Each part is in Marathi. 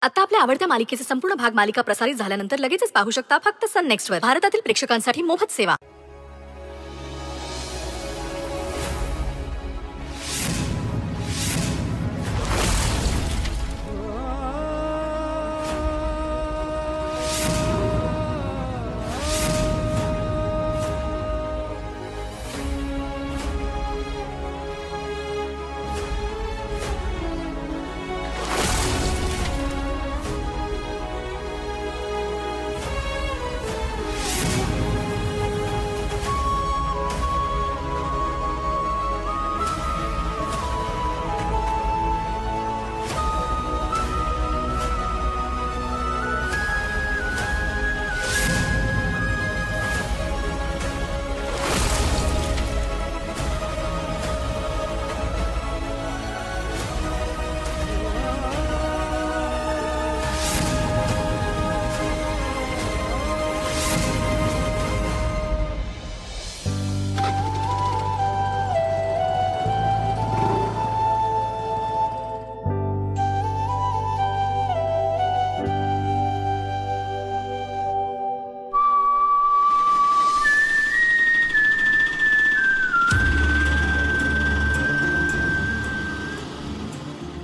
आता आपल्या आवडत्या मालिकेचे संपूर्ण भाग मालिका प्रसारित झाल्यानंतर लगेचच पाहू शकता फक्त सन नेक्स्ट वर. भारतातील प्रेक्षकांसाठी मोफत सेवा.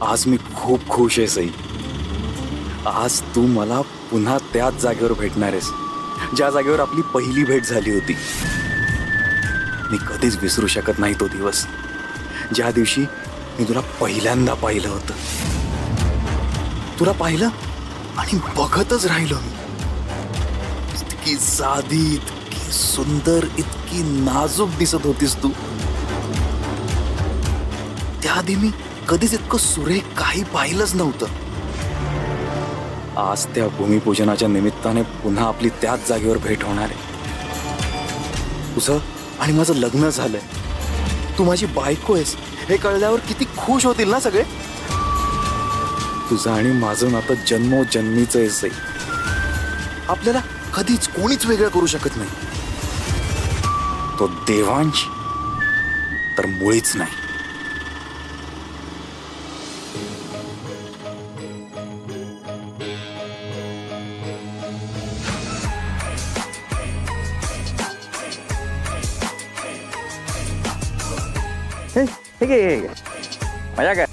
आज मी खूप खुश आहे सई. आज तू मला पुन्हा त्याच जागेवर भेटणार आहेस ज्या जागेवर आपली पहिली भेट झाली होती. मी कधीच विसरू शकत नाही तो दिवस ज्या दिवशी मी तुला पहिल्यांदा पाहिलं होतं. तुला पाहिलं आणि बघतच राहिलो मी. इतकी साधी, इतकी सुंदर, इतकी नाजूक दिसत होतीस तू. त्याआधी मी कधीच इतकं सुरेख काही पाहिलंच नव्हतं. आज त्या भूमिपूजनाच्या निमित्ताने पुन्हा आपली त्याच जागेवर भेट होणार आहे. तुझं आणि माझं लग्न झालंय. तू माझी बायको आहेस हे कळल्यावर किती खुश होतील ना सगळे. तुझं आणि माझं नातं जन्मोजन्मीचं आहे सई. आपल्याला कधीच कोणीच वेगळं करू शकत नाही. तो देवांश तर मुळीच नाही. ठीक आहे मजा काय